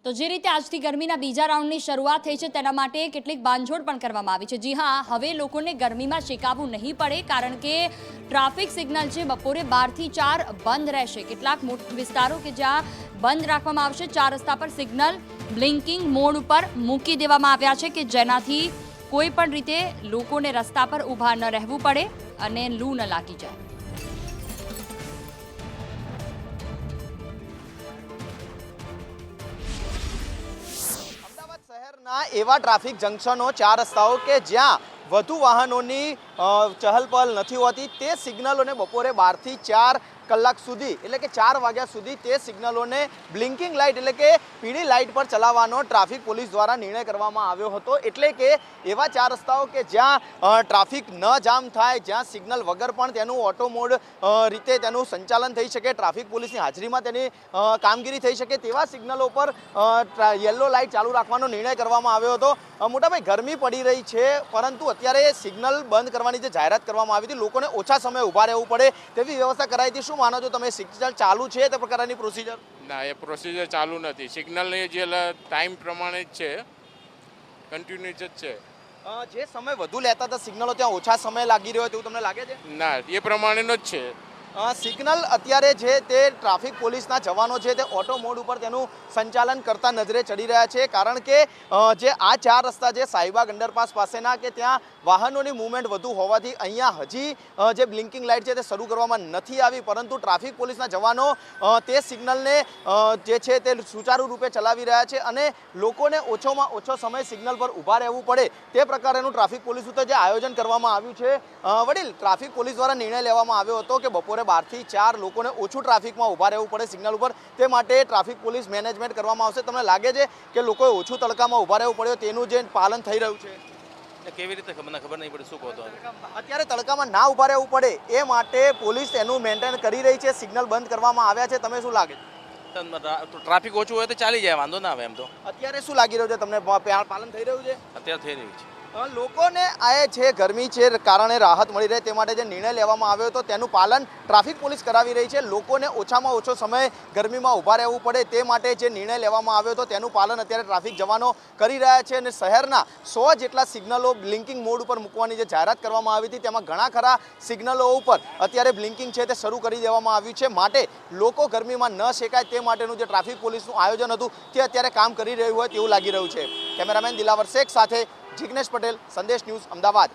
તો જે રીતે આજથી ગરમીના બીજા રાઉન્ડની શરૂઆત થઈ છે તેના માટે કેટલીક બાંધછોડ પણ કરવામાં આવી છે। જી હા, હવે લોકોને ગરમીમાં શેકાવવું નહીં પડે, કારણ કે ટ્રાફિક સિગ્નલ છે બપોરે 12 થી 4 બંધ રહેશે। કેટલાક વિસ્તારો કે જ્યાં બંધ રાખવામાં આવશે, 4 રસ્તા પર સિગ્નલ બ્લિંકિંગ મોડ ઉપર મૂકી દેવામાં આવ્યા છે કે જેનાથી કોઈ પણ રીતે લોકોને રસ્તા પર ઊભા ન રહેવું પડે અને લૂ ન લાગી જાય। શહેરના એવા ટ્રાફિક જંકશનો 4 રસ્તાઓ કે જ્યાં વધુ વાહનોની ચહલપહલ નથી હોતી, તે સિગ્નલોને બપોરે 12 થી 4 કલાક સુધી એટલે કે 4 વાગ્યા સુધી તે સિગ્નલોને બ્લિંકિંગ લાઇટ એટલે કે પીળી લાઇટ પર ચલાવવાનો ટ્રાફિક પોલીસ દ્વારા નિર્ણય કરવામાં આવ્યો હતો। એટલે કે એવા 4 રસ્તાઓ કે જ્યાં ટ્રાફિક ન જામ થાય, જ્યાં સિગ્નલ વગર પણ તેનું ઓટો મોડ રીતે તેનું સંચાલન થઈ શકે, ટ્રાફિક પોલીસની હાજરીમાં તેની કામગીરી થઈ શકે, તેવા સિગ્નલો પર યલો લાઇટ ચાલુ રાખવાનો નિર્ણય કરવામાં આવ્યો હતો। મોટાભાઈ, ગરમી પડી રહી છે, પરંતુ અત્યારે સિગ્નલ બંધ કરવાની જે જાહેરાત કરવામાં આવી હતી, લોકોને ઓછા સમય ઊભા રહેવું પડે તેવી વ્યવસ્થા કરાઈ હતી। શું માનો છો તમે, સિગ્નલ ચાલુ છે તે પ્રકારની પ્રોસિજર? ના, એ પ્રોસિજર ચાલુ નથી। સિગ્નલની જે ટાઈમ પ્રમાણે જ છે, કન્ટિન્યુઅસ જ છે। જે સમય વધુ લેતા હતા સિગ્નલો, ત્યાં ઓછા સમય લાગી રહ્યો તેવું તમને લાગે છે? ના, એ પ્રમાણેનો જ છે। સિગ્નલ અત્યારે છે તે ટ્રાફિક પોલીસના જવાનો છે તે ઓટો મોડ ઉપર તેનું સંચાલન કરતા નજરે ચડી રહ્યા છે, કારણ કે જે આ 4 રસ્તા છે શાહીબાગ અંડરપાસ પાસેના, કે ત્યાં વાહનોની મૂવમેન્ટ વધુ હોવાથી અહીંયા હજી જે બ્લિંકિંગ લાઇટ છે તે શરૂ કરવામાં નથી આવી, પરંતુ ટ્રાફિક પોલીસના જવાનો તે સિગ્નલને જે છે તે સુચારુ રૂપે ચલાવી રહ્યા છે અને લોકોને ઓછોમાં ઓછો સમય સિગ્નલ પર ઊભા રહેવું પડે તે પ્રકારનું ટ્રાફિક પોલીસ ઉપર જે આયોજન કરવામાં આવ્યું છે। વડીલ, ટ્રાફિક પોલીસ દ્વારા નિર્ણય લેવામાં આવ્યો હતો કે બપોરે 12 થી 4 લોકોને ઓછું ટ્રાફિકમાં ઊભા રહેવું પડે સિગ્નલ ઉપર, તે માટે ટ્રાફિક પોલીસ મેનેજમેન્ટ કરવામાં આવશે। તમને લાગે છે કે લોકોએ ઓછું તડકામાં ઊભા રહેવું પડ્યું, તેનું જે પાલન થઈ રહ્યું છે? કેવી રીતે ખબર નહીં પડે, શું કહો તો? અત્યારે તડકામાં ના ઊભા રહેવું પડે એ માટે પોલીસ એનું મેન્ટેન કરી રહી છે, સિગ્નલ બંધ કરવામાં આવ્યા છે। તમે શું લાગે છે? ટ્રાફિક ઓછું હોય તો ચાલી જાય, વાંધો ના આવે એમ તો। અત્યારે શું લાગી રહ્યું છે તમને, પાલન થઈ રહ્યું છે? અત્યારે થઈ રહ્યું છે। લોકોને આ છે ગરમી છે કારણે રાહત મળી રહે તે માટે જે નિર્ણય લેવામાં આવ્યો હતો તેનું પાલન ટ્રાફિક પોલીસ કરાવી રહી છે। લોકોને ઓછામાં ઓછો સમય ગરમીમાં ઊભા રહેવું પડે તે માટે જે નિર્ણય લેવામાં આવ્યો હતો તેનું પાલન અત્યારે ટ્રાફિક જવાનો કરી રહ્યા છે અને શહેરના 100 જેટલા સિગ્નલો બ્લિંકિંગ મોડ ઉપર મૂકવાની જે જાહેરાત કરવામાં આવી હતી તેમાં ઘણા ખરા સિગ્નલો ઉપર અત્યારે બ્લિંકિંગ છે તે શરૂ કરી દેવામાં આવ્યું છે, માટે લોકો ગરમીમાં ન શેકાય તે માટેનું જે ટ્રાફિક પોલીસનું આયોજન હતું તે અત્યારે કામ કરી રહ્યું હોય તેવું લાગી રહ્યું છે। કેમેરામેન દિલાવર શેખ સાથે જિગ્નેશ પટેલ, સંદેશ ન્યૂઝ, અમદાવાદ।